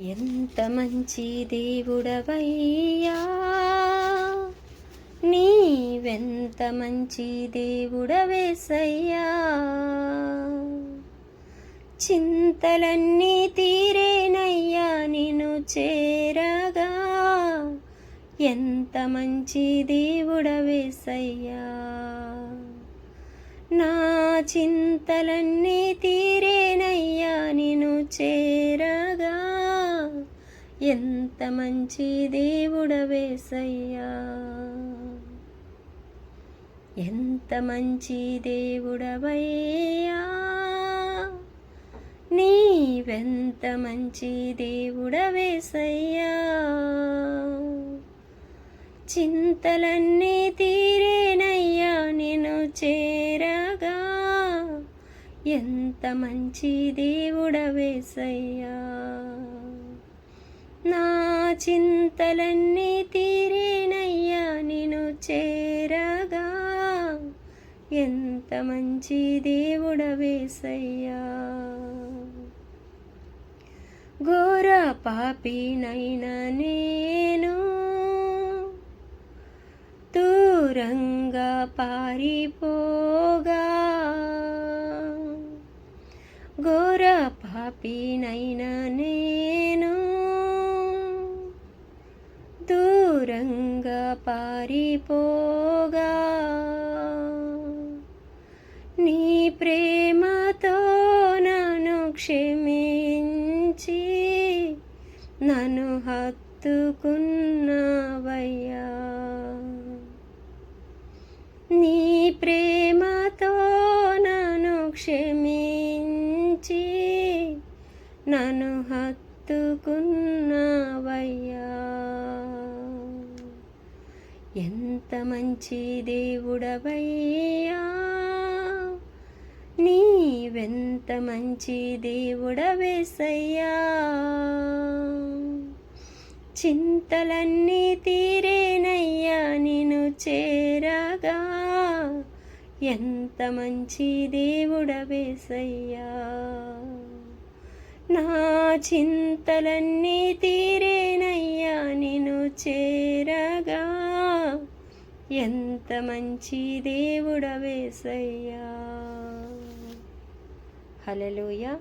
ఎంత మంచి దేవుడవయ్యా, నీవెంత మంచి దేవుడవేసయ్యా. చింతలన్నీ తీరేనయ్యా నిన్ను చేరగా, ఎంత మంచి దేవుడవేసయ్యా. నా చింతలన్నీ తీరేనయ్యా నిన్ను చేరగా, ఎంత మంచి దేవుడవేసయ్యా. ఎంత మంచి దేవుడవయ్యా, నీవెంత మంచి దేవుడవేసయ్యా. చింతలన్నీ తీరేనయ్యా నిన్ను చేరగా, ఎంత మంచి దేవుడవేసయ్యా. నా చింతలన్నీ తీరేనయ్యా నిన్ను చేరగా, ఎంత మంచి దేవుడవేసయ్యా. ఘోర పాపినైనా నేను దూరంగా పారిపోగా, ఘోర పాపినైనా నేను దూరంగా పారిపోగా, నీ ప్రేమతో నన్ను క్షమించి నన్ను హత్తుకున్నావయ్యా. నీ ప్రేమతో నన్ను క్షమించి నన్ను హత్తుకున్నావయ్యా. ఎంత మంచి దేవుడవయ్యా, నీవెంత మంచి దేవుడవేసయ్యా. చింతలన్నీ తీరేనయ్యా నిన్ను చేరగా, ఎంత మంచి దేవుడవేసయ్యా. నా చింతలన్నీ తీరేనయ్యా నిన్ను చేరగా, ఎంత మంచి దేవుడవేసయ్యా. హల్లెలూయా,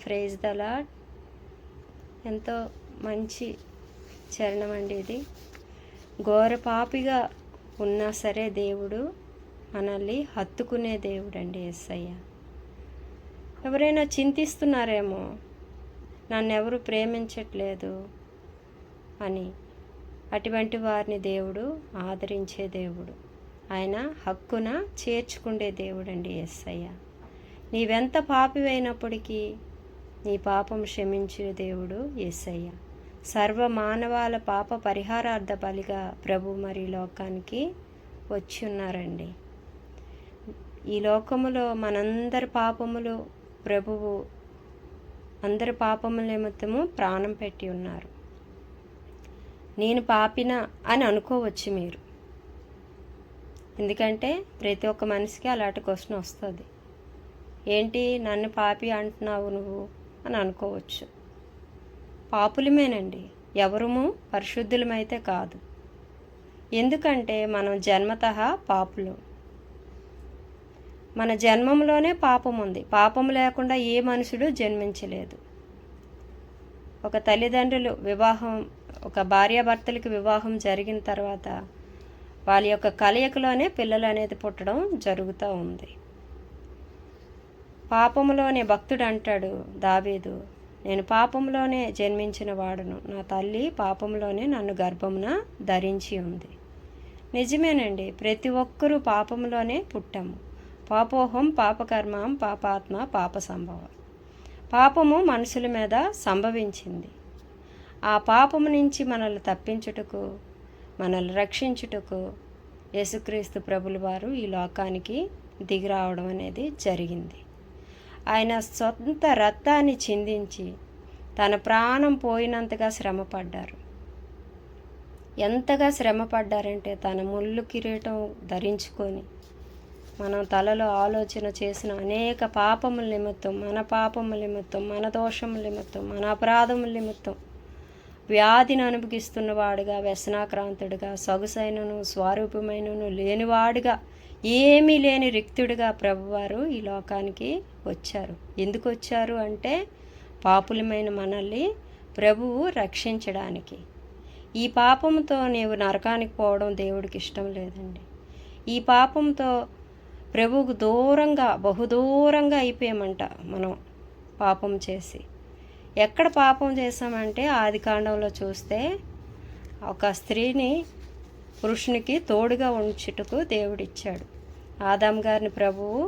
ప్రైజ్ ద లార్డ్. ఎంతో మంచి చరణం అండి ఇది. ఘోర పాపిగా ఉన్నా సరే దేవుడు మనల్ని హత్తుకునే దేవుడు అండి యేసయ్య. ఎవరైనా చింతిస్తున్నారేమో, నన్ను ఎవరు ప్రేమించట్లేదు అని, అటువంటి వారిని దేవుడు ఆదరించే దేవుడు. ఆయన హక్కున చేర్చుకునే దేవుడు అండి యేసయ్య. నీవెంత పాపివైనప్పటికీ నీ పాపం క్షమించే దేవుడు యేసయ్య. సర్వ మానవాల పాప పరిహారార్థ బలిగా ప్రభు మరి లోకానికి వచ్చి ఉన్నారండి. ఈ లోకములో మనందరి పాపములు ప్రభువు అందరి పాపముల నిమిత్తము ప్రాణం పెట్టి ఉన్నారు. నేను పాపిన అని అనుకోవచ్చు మీరు, ఎందుకంటే ప్రతి ఒక్క మనిషికి అలాంటి క్వశ్చన్ వస్తుంది. ఏంటి నన్ను పాపి అంటున్నావు నువ్వు అని అనుకోవచ్చు. పాపులమేనండి, ఎవరము పరిశుద్ధులమైతే కాదు. ఎందుకంటే మనం జన్మతః పాపులు. మన జన్మంలోనే పాపం ఉంది. పాపం లేకుండా ఏ మనుషుడు జన్మించలేదు. ఒక తల్లిదండ్రులు ఒక భార్యాభర్తలకి వివాహం జరిగిన తర్వాత వాళ్ళ యొక్క కలయికలోనే పిల్లలు అనేది పుట్టడం జరుగుతూ ఉంది. పాపంలోనే భక్తుడు అంటాడు దావీదు, నేను పాపంలోనే జన్మించిన వాడును, నా తల్లి పాపంలోనే నన్ను గర్భమున ధరించి ఉంది. నిజమేనండి, ప్రతి ఒక్కరూ పాపంలోనే పుట్టాము. పాపోహం పాపకర్మం పాపాత్మ పాప సంభవం. పాపము మనుషుల మీద సంభవించింది. ఆ పాపము నుంచి మనల్ని తప్పించుటకు, మనల్ని రక్షించుటకు యేసుక్రీస్తు ప్రభుల వారు ఈ లోకానికి దిగిరావడం అనేది జరిగింది. ఆయన సొంత రక్తాన్ని చిందించి తన ప్రాణం పోయినంతగా శ్రమపడ్డారు. ఎంతగా శ్రమపడ్డారంటే తన ముళ్ళు కిరీటం ధరించుకొని మనం తలలో ఆలోచన చేసిన అనేక పాపముల నిమిత్తం, మన పాపముల నిమిత్తం, మన దోషముల నిమిత్తం, మన అపరాధముల నిమిత్తం వ్యాధిని అనుభవిస్తున్నవాడుగా, వ్యసనాక్రాంతుడిగా, సొగసైనను స్వరూపమైనను లేనివాడుగా, ఏమీ లేని రిక్తుడిగా ప్రభువారు ఈ లోకానికి వచ్చారు. ఎందుకు వచ్చారు అంటే పాపులమైన మనల్ని ప్రభువు రక్షించడానికి. ఈ పాపంతో నీవు నరకానికి పోవడం దేవుడికి ఇష్టం లేదండి. ఈ పాపంతో ప్రభువుకు దూరంగా, బహుదూరంగా అయిపోయామంట మనం పాపం చేసి. ఎక్కడ పాపం చేసామంటే ఆదికాండంలో చూస్తే ఒక స్త్రీని పురుషునికి తోడుగా ఉంచుటకు దేవుడిచ్చాడు. ఆదాం గారిని ప్రభువు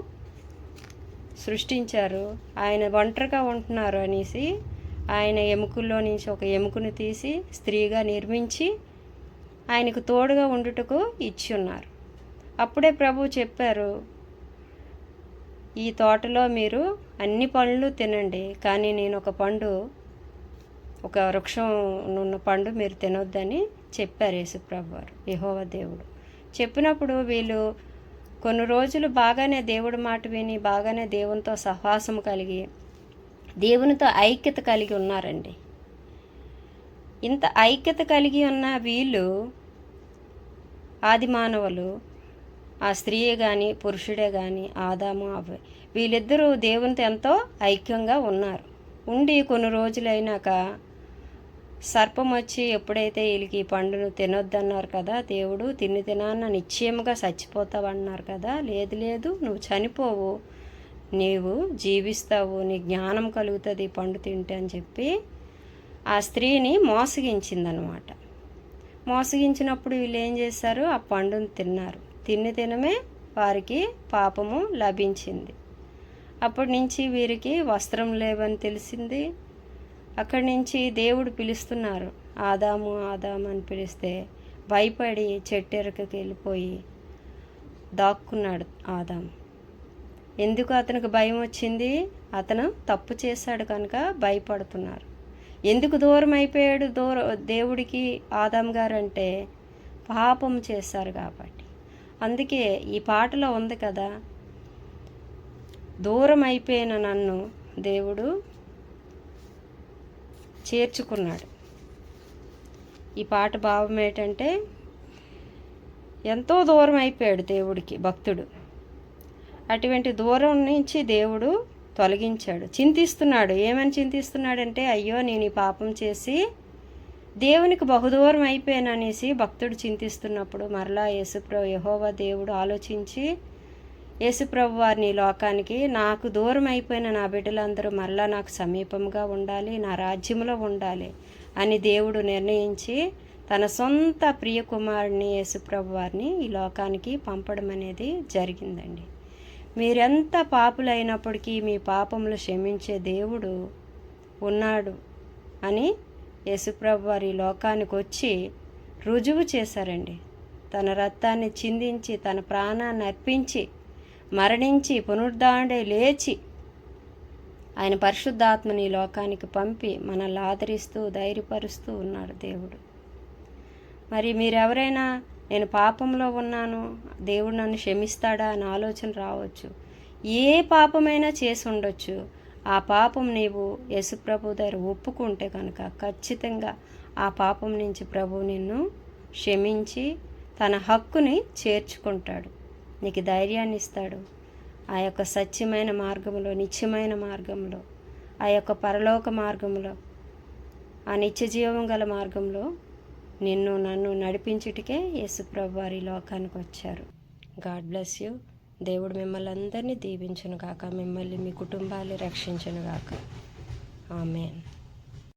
సృష్టించారు. ఆయన ఒంటరిగా ఉంటున్నారు అనేసి ఆయన ఎముకల్లో నుంచి ఒక ఎముకను తీసి స్త్రీగా నిర్మించి ఆయనకు తోడుగా ఉండుటకు ఇచ్చి ఉన్నారు. అప్పుడే ప్రభువు చెప్పారు, ఈ తోటలో మీరు అన్ని పండ్లు తినండి, కానీ నేను ఒక వృక్షం ఉన్న పండు మీరు తినొద్దని చెప్పారు యేసుప్రభు వారు, యెహోవా దేవుడు. చెప్పినప్పుడు వీళ్ళు కొన్ని రోజులు బాగానే దేవుడి మాట విని బాగానే దేవునితో సహవాసం కలిగి దేవునితో ఐక్యత కలిగి ఉన్నారండి. ఇంత ఐక్యత కలిగి ఉన్న వీళ్ళు, ఆది మానవులు, ఆ స్త్రీయే కానీ పురుషుడే కానీ, ఆదాము అవ్వ, వీళ్ళిద్దరూ దేవునితో ఎంతో ఐక్యంగా ఉన్నారు. ఉండి కొన్ని రోజులైనాక సర్పం వచ్చి ఎప్పుడైతే వీళ్ళకి ఈ పండును తినొద్దన్నారు కదా, దేవుడు తినాన్న నిశ్చయముగా చచ్చిపోతావన్నారు కదా, లేదు నువ్వు చనిపోవు, నీవు జీవిస్తావు, నీ జ్ఞానం కలుగుతుంది ఈ పండు తింటే అని చెప్పి ఆ స్త్రీని మోసగించిందనమాట. మోసగించినప్పుడు వీళ్ళు ఏం చేశారు, ఆ పండును తిన్నారు. తినమే వారికి పాపము లభించింది. అప్పటి నుంచి వీరికి వస్త్రం లేవని తెలిసింది. అక్కడి నుంచి దేవుడు పిలుస్తున్నారు, ఆదాము ఆదాము అని పిలిస్తే భయపడి చెట్టెరకకి వెళ్ళిపోయి దాక్కున్నాడు ఆదాము. ఎందుకు అతనికి భయం వచ్చింది? అతను తప్పు చేశాడు కనుక భయపడుతున్నారు. ఎందుకు దూరం అయిపోయాడు దేవుడికి ఆదాం గారు అంటే పాపం చేశారు కాబట్టి. అందుకే ఈ పాటలో ఉంది కదా, దూరం అయిపోయిన నన్ను దేవుడు చేర్చుకున్నాడు. ఈ పాట భావం ఏంటంటే ఎంతో దూరం అయిపోయాడు దేవుడికి భక్తుడు. అటువంటి దూరం నుంచి దేవుడు తొలగించాడు. చింతిస్తున్నాడు. ఏమని చింతిస్తున్నాడంటే, అయ్యో నేను ఈ పాపం చేసి దేవునికి బహుదూరం అయిపోయాను అనేసి భక్తుడు చింతిస్తున్నప్పుడు మరలా యెహోవా దేవుడు ఆలోచించి యేసుప్రభు వారిని లోకానికి, నాకు దూరం అయిపోయిన నా బిడ్డలందరూ మరలా నాకు సమీపంగా ఉండాలి, నా రాజ్యంలో ఉండాలి అని దేవుడు నిర్ణయించి తన సొంత ప్రియ కుమారుడిని యేసుప్రభు వారిని ఈ లోకానికి పంపడం అనేది జరిగిందండి. మీరెంత పాపులైనప్పటికీ మీ పాపములు క్షమించే దేవుడు ఉన్నాడు అని యేసుప్రభు వారి లోకానికి వచ్చి రుజువు చేశారండి. తన రక్తాన్ని చిందించి తన ప్రాణాన్ని అర్పించి మరణించి పునరుద్ధానుడై లేచి ఆయన పరిశుద్ధాత్మని లోకానికి పంపి మనల్ని ఆదరిస్తూ ధైర్యపరుస్తూ ఉన్నాడు దేవుడు. మరి మీరెవరైనా నేను పాపంలో ఉన్నాను, దేవుడు నన్ను క్షమిస్తాడా అని ఆలోచన రావచ్చు. ఏ పాపమైనా చేసి ఉండొచ్చు. ఆ పాపం నీవు యేసుప్రభు దగ్గర ఒప్పుకుంటే కనుక ఖచ్చితంగా ఆ పాపం నుంచి ప్రభు నిన్ను క్షమించి తన హక్కుని చేర్చుకుంటాడు, నీకు ధైర్యాన్ని ఇస్తాడు. ఆ యొక్క సత్యమైన మార్గంలో, నిత్యమైన మార్గంలో, ఆ యొక్క పరలోక మార్గంలో, ఆ నిత్య జీవం గల మార్గంలో నిన్ను నన్ను నడిపించుటకే యేసుప్రభు వారి లోకానికి వచ్చారు. God bless you. దేవుడు మిమ్మల్ని అందరినీ దీవించును గాక, మిమ్మల్ని మీ కుటుంబాన్ని రక్షించును గాక. ఆమేన్.